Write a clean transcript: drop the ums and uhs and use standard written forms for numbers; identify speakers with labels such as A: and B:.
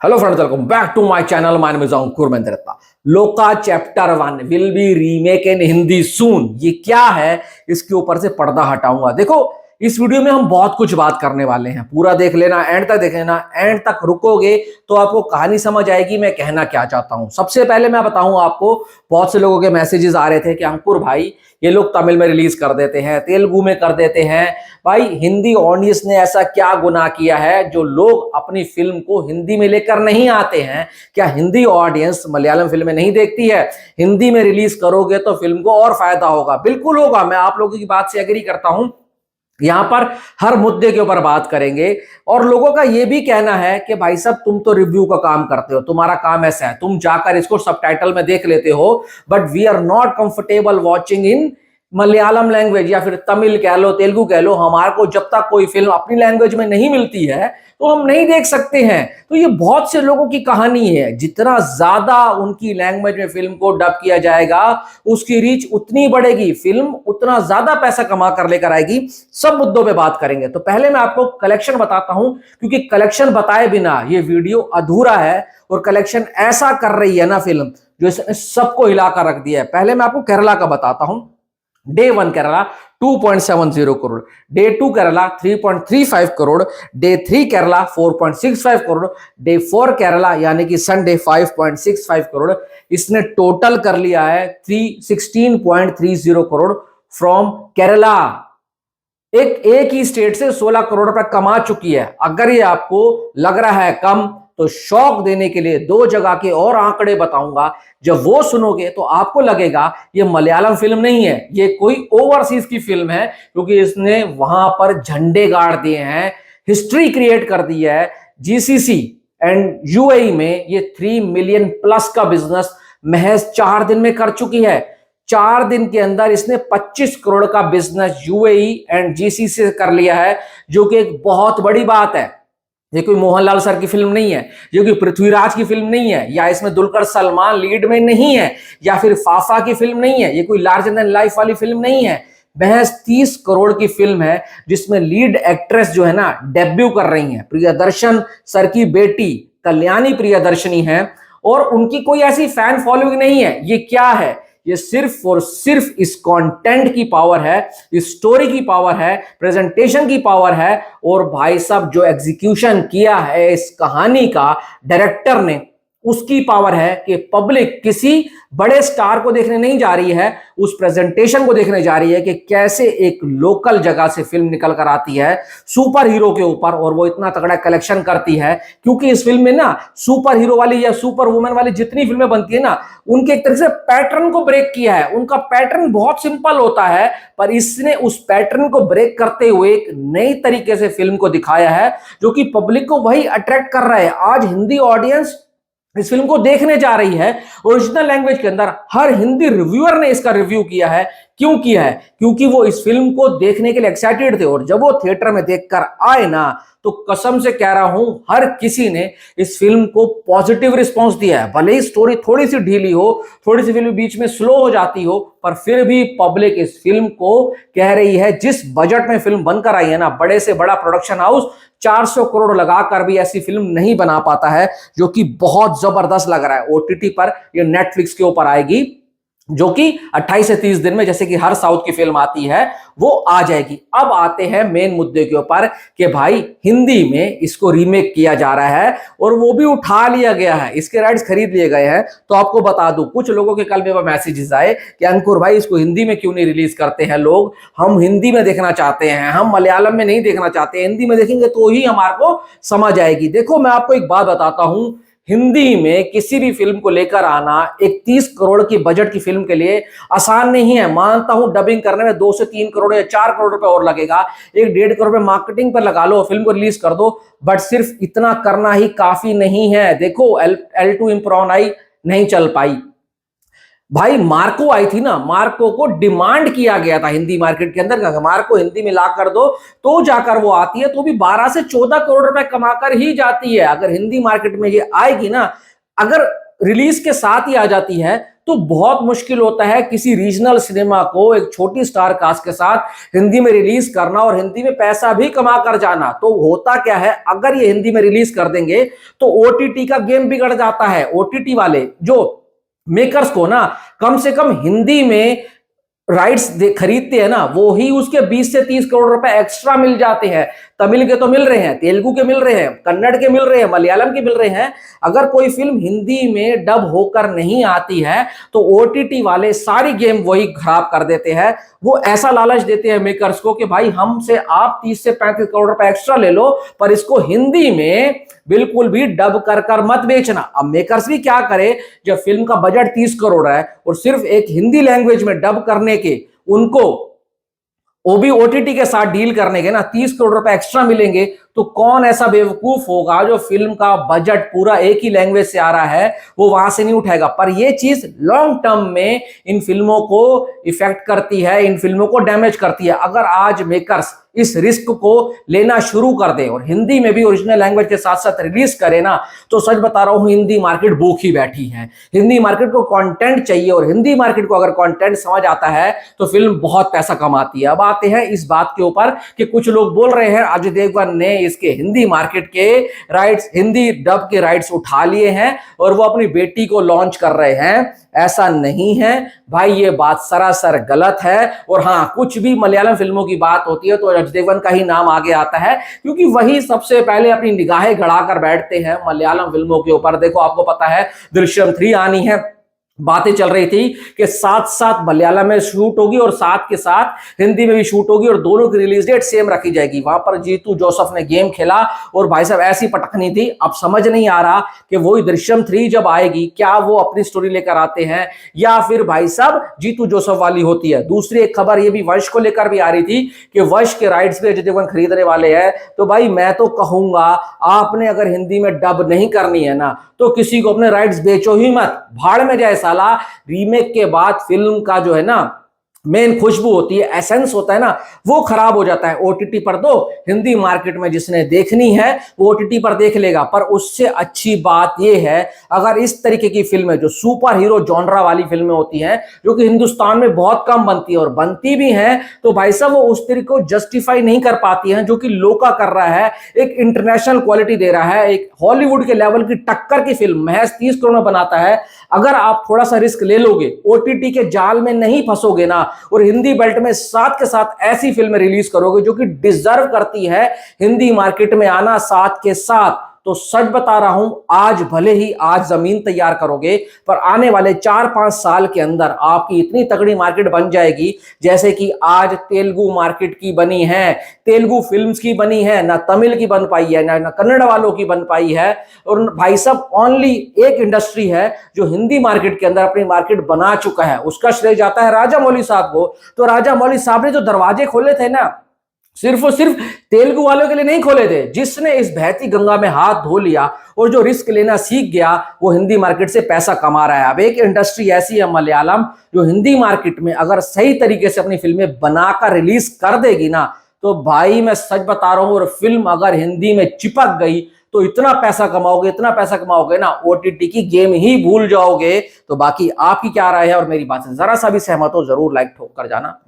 A: Hello friends, welcome back to my channel. My name is Ankur Mendratta. Lokah chapter 1 will be remake in Hindi soon. ये क्या है, इसके ऊपर से पर्दा हटाऊंगा। देखो, इस वीडियो में हम बहुत कुछ बात करने वाले हैं। पूरा देख लेना, एंड तक देख लेना। एंड तक रुकोगे तो आपको कहानी समझ आएगी मैं कहना क्या चाहता हूं। सबसे पहले मैं बताऊं आपको, बहुत से लोगों के मैसेजेस आ रहे थे कि अंकुर भाई ये लोग तमिल में रिलीज कर देते हैं, तेलुगु में कर देते हैं। भाई, हिंदी ऑडियंस ने ऐसा क्या गुनाह किया है जो लोग अपनी फिल्म को हिंदी में लेकर नहीं आते हैं? क्या हिंदी ऑडियंस मलयालम फिल्में नहीं देखती है? हिंदी में रिलीज करोगे तो फिल्म को और फायदा होगा। बिल्कुल होगा, मैं आप लोगों की बात से एग्री करता हूं। यहां पर हर मुद्दे के ऊपर बात करेंगे। और लोगों का यह भी कहना है कि भाई साहब, तुम तो रिव्यू का काम करते हो, तुम्हारा काम ऐसा है, तुम जाकर इसको सबटाइटल में देख लेते हो, but we are not comfortable watching in Malayalam language या फिर तमिल कह लो, तेलुगु कह लो। हमारे को जब तक कोई फिल्म अपनी लैंग्वेज में नहीं मिलती है तो हम नहीं देख सकते हैं। तो ये बहुत से लोगों की कहानी है। जितना ज्यादा उनकी लैंग्वेज में फिल्म को डब किया जाएगा, उसकी रीच उतनी बढ़ेगी, फिल्म उतना ज्यादा पैसा कमा कर लेकर आएगी। सब मुद्दों पे बात करेंगे। तो पहले मैं आपको कलेक्शन बताता हूं, क्योंकि कलेक्शन बताए बिना ये वीडियो अधूरा है। और कलेक्शन ऐसा कर रही है ना फिल्म, जो सबको हिलाकर रख दिया है। पहले मैं आपको केरला का बताता हूं। Day 1 Kerala 2.70 crore, day 2 Kerala 3.35 crore, day 3 Kerala 4.65 crore, day 4 Kerala यानी कि संडे 5.65 करोड़। इसने टोटल कर लिया है 316.30 करोड़ फ्रॉम केरला। एक ही स्टेट से 16 करोड़ रुपए कमा चुकी है। अगर ये आपको लग रहा है कम, तो शौक देने के लिए दो जगह के और आंकड़े बताऊंगा। जब वो सुनोगे तो आपको लगेगा ये मलयालम फिल्म नहीं है, ये कोई ओवरसीज की फिल्म है, क्योंकि इसने वहां पर झंडे गाड़ दिए हैं, हिस्ट्री क्रिएट कर दी है। जीसीसी एंड यूएई में ये 3 मिलियन प्लस का बिजनेस महज 4 दिन में कर चुकी है। 4 दिन के अंदर इसने 25 करोड़ का बिजनेस यूएई एंड जीसीसी से कर लिया है, जो कि एक बहुत बड़ी बात है। ये कोई मोहनलाल सर की फिल्म नहीं है, ये कोई पृथ्वीराज की फिल्म नहीं है, या इसमें दुलकर सलमान लीड में नहीं है, या फिर फाफा की फिल्म नहीं है, ये कोई लार्जर देन लाइफ वाली फिल्म नहीं है। महज 30 करोड़ की फिल्म है, जिसमें लीड एक्ट्रेस जो है ना डेब्यू कर रही है। प्रियदर्शन सर की बेटी कल्याणी प्रियदर्शनी है, और उनकी कोई ऐसी फैन फॉलोइंग नहीं है। ये क्या है? ये सिर्फ और सिर्फ इस कंटेंट की पावर है, इस स्टोरी की पावर है, प्रेजेंटेशन की पावर है। और भाई साहब, जो एग्जीक्यूशन किया है इस कहानी का डायरेक्टर ने, उसकी पावर है कि पब्लिक किसी बड़े स्टार को देखने नहीं जा रही है, उस प्रेजेंटेशन को देखने जा रही है कि कैसे एक लोकल जगह से फिल्म निकल कर आती है सुपर हीरो के ऊपर, और वो इतना तगड़ा कलेक्शन करती है। क्योंकि इस फिल्म में ना सुपर हीरो वाली या सुपर वुमेन वाली जितनी फिल्में बनती है ना, उनके एक तरह से पैटर्न को ब्रेक किया है। उनका पैटर्न बहुत सिंपल होता है, पर इसने उस पैटर्न को ब्रेक करते हुए एक नई तरीके से फिल्म को दिखाया है, जो कि पब्लिक को वही अट्रैक्ट कर रहा है। आज हिंदी ऑडियंस इस फिल्म को देखने जा रही है ओरिजिनल लैंग्वेज के अंदर। हर हिंदी रिव्यूअर ने इसका रिव्यू किया है। क्यों किया है? क्योंकि वो इस फिल्म को देखने के लिए एक्साइटेड थे, और जब वो थिएटर में देखकर आए ना, तो कसम से कह रहा हूं, हर किसी ने इस फिल्म को पॉजिटिव रिस्पांस दिया है। भले ही स्टोरी थोड़ी सी ढीली हो, थोड़ी सी फिल्म बीच में स्लो हो जाती हो, पर फिर भी पब्लिक इस फिल्म को कह रही है। जिस बजट में फिल्म बनकर आई है ना, बड़े से बड़ा प्रोडक्शन हाउस 400 करोड़ लगाकर भी ऐसी फिल्म नहीं बना पाता है, जो कि बहुत जबरदस्त लग रहा है। ओटीटी पर, ये नेटफ्लिक्स के ऊपर आएगी, जो कि 28 से 30 दिन में, जैसे कि हर साउथ की फिल्म आती है, वो आ जाएगी। अब आते हैं मेन मुद्दे के ऊपर कि भाई हिंदी में इसको रीमेक किया जा रहा है, और वो भी उठा लिया गया है, इसके राइट्स खरीद लिए गए हैं। तो आपको बता दूं, कुछ लोगों के कल में मैसेजेस आए कि अंकुर भाई इसको हिंदी में क्यों नहीं रिलीज करते हैं लोग, हम हिंदी में देखना चाहते हैं, हम मलयालम में नहीं देखना चाहते, हिंदी में देखेंगे तो ही हमारे को समझ आएगी। देखो, मैं आपको एक बात बताता हूं, हिंदी में किसी भी फिल्म को लेकर आना एक 30 करोड़ की बजट की फिल्म के लिए आसान नहीं है। मानता हूं डबिंग करने में 2 से 3 करोड़ या 4 करोड़ रुपए और लगेगा, 1-1.5 करोड़ रुपए मार्केटिंग पर लगा लो, फिल्म को रिलीज कर दो, बट सिर्फ इतना करना ही काफी नहीं है। देखो, L2 इम्प्रॉन आई, नहीं चल पाई। भाई मार्को आई थी ना, मार्को को डिमांड किया गया था हिंदी मार्केट के अंदर, मार्को हिंदी में ला कर दो, तो जाकर वो आती है, तो भी 12 से 14 करोड़ रुपए कमाकर ही जाती है। अगर हिंदी मार्केट में ये आएगी ना, अगर रिलीज के साथ ही आ जाती है, तो बहुत मुश्किल होता है किसी रीजनल सिनेमा को एक छोटी स्टार कास्ट के साथ हिंदी में रिलीज करना और हिंदी में पैसा भी कमा कर जाना। तो होता क्या है, अगर ये हिंदी में रिलीज कर देंगे तो ओटीटी का गेम बिगड़ जाता है। ओटीटी वाले जो मेकर्स को ना कम से कम हिंदी में राइट्स खरीदते हैं ना, वो ही उसके 20 से 30 करोड़ रुपए एक्स्ट्रा मिल जाते हैं। तमिल के तो मिल रहे हैं, तेलुगु के मिल रहे हैं, कन्नड़ के मिल रहे हैं, मलयालम के मिल रहे हैं। अगर कोई फिल्म हिंदी में डब होकर नहीं आती है तो ओटीटी वाले सारी गेम वही खराब कर देते हैं। वो ऐसा लालच देते हैं मेकर्स को कि भाई हमसे आप 30 से 35 करोड़ रुपए एक्स्ट्रा ले लो, पर इसको हिंदी में बिल्कुल भी डब कर कर मत बेचना। अब मेकर्स भी क्या करे, जब फिल्म का बजट 30 करोड़ है और सिर्फ एक हिंदी लैंग्वेज में डब करने के उनको वो भी ओटीटी के साथ डील करने के ना 30 करोड़ रुपए एक्स्ट्रा मिलेंगे, तो कौन ऐसा बेवकूफ होगा जो फिल्म का बजट पूरा एक ही लैंग्वेज से आ रहा है वो वहां से नहीं उठाएगा। पर ये चीज लॉन्ग टर्म में इन फिल्मों को इफेक्ट करती है, इन फिल्मों को डैमेज करती है। अगर आज मेकर्स इस रिस्क को लेना शुरू कर दे और हिंदी में भी ओरिजिनल लैंग्वेज के साथ साथ रिलीज करे ना, तो सच बता रहा हूं हिंदी मार्केट भूखी बैठी है। हिंदी मार्केट को कंटेंट चाहिए और हिंदी मार्केट को अगर कंटेंट समझ आता है तो फिल्म बहुत पैसा कमाती है। अब आते हैं इस बात के ऊपर कि कुछ लोग बोल रहे हैं अजय देवगन ने इसके हिंदी मार्केट के राइट्स, हिंदी डब के राइट्स उठा लिए हैं और वो अपनी बेटी को लॉन्च कर रहे हैं। ऐसा नहीं है भाई, ये बात सरासर गलत है। और हाँ, कुछ भी मलयालम फिल्मों की बात होती है तो अजय देवगन का ही नाम आगे आता है, क्योंकि वही सबसे पहले अपनी निगाहें गड़ाकर बैठते हैं मलयालम फिल्मों के ऊपर। देखो, आपको पता है दृश्यम 3 आनी है, बातें चल रही थी कि साथ साथ मलयालम में शूट होगी और साथ के साथ हिंदी में भी शूट होगी और दोनों की रिलीज डेट सेम रखी जाएगी। वहां पर जीतू जोसेफ ने गेम खेला और भाई साहब ऐसी पटकनी थी। अब समझ नहीं आ रहा कि वही दृश्यम 3 जब आएगी क्या वो अपनी स्टोरी लेकर आते हैं या फिर भाई साहब जीतू जोसेफ वाली होती है। दूसरी एक खबर ये भी वंश को लेकर भी आ रही थी कि वंश के राइट्स भी अजय देवगन खरीदने वाले हैं। तो भाई मैं तो कहूंगा, आपने अगर हिंदी में डब नहीं करनी है ना तो किसी को अपने राइट्स बेचो ही मत, भाड़ में जाए साला। रीमेक के बाद फिल्म का जो है ना मेन खुशबू होती है, एसेंस होता है ना, वो खराब हो जाता है। ओटीटी पर दो, हिंदी मार्केट में जिसने देखनी है वो ओटीटी पर देख लेगा। पर उससे अच्छी बात यह है अगर इस तरीके की फिल्में जो सुपर हीरो जॉनरा वाली फिल्में होती हैं, जो कि हिंदुस्तान में बहुत कम बनती है और बनती भी हैं, तो भाई साहब वो उस तरीके को जस्टिफाई नहीं कर पाती हैं जो कि लोका कर रहा है। एक इंटरनेशनल क्वालिटी दे रहा है, एक हॉलीवुड के लेवल की टक्कर की फिल्म महज 30 करोड़ में बनाता है। अगर आप थोड़ा सा रिस्क ले लोगे, ओटीटी के जाल में नहीं फंसोगे ना और हिंदी बेल्ट में साथ के साथ ऐसी फिल्में रिलीज करोगे जो कि डिजर्व करती है हिंदी मार्केट में आना साथ के साथ, तो सच बता रहा हूं आज भले ही आज जमीन तैयार करोगे पर आने वाले 4-5 साल के अंदर आपकी इतनी तगड़ी मार्केट बन जाएगी जैसे कि आज तेलुगु मार्केट की बनी है, तेलुगु फिल्म्स की बनी है, ना तमिल की बन पाई है, ना कन्नड़ वालों की बन पाई है। और भाई साहब ओनली एक इंडस्ट्री है जो हिंदी मार्केट के अंदर अपनी मार्केट बना चुका है, उसका श्रेय जाता है राजा मौली साहब को। तो राजा मौली साहब ने जो दरवाजे खोले थे ना, सिर्फ और सिर्फ तेलुगु वालों के लिए नहीं खोले थे। जिसने इस बहती गंगा में हाथ धो लिया और जो रिस्क लेना सीख गया वो हिंदी मार्केट से पैसा कमा रहा है। अब एक इंडस्ट्री ऐसी है मलयालम जो हिंदी मार्केट में अगर सही तरीके से अपनी फिल्में बनाकर रिलीज कर देगी ना, तो भाई मैं सच बता रहा हूं, और फिल्म अगर हिंदी में चिपक गई तो इतना पैसा कमाओगे, इतना पैसा कमाओगे ना, ओटीटी की गेम ही भूल जाओगे। तो बाकी आपकी क्या राय है और मेरी बात से जरा सा भी सहमत हो जरूर लाइक ठोक कर जाना।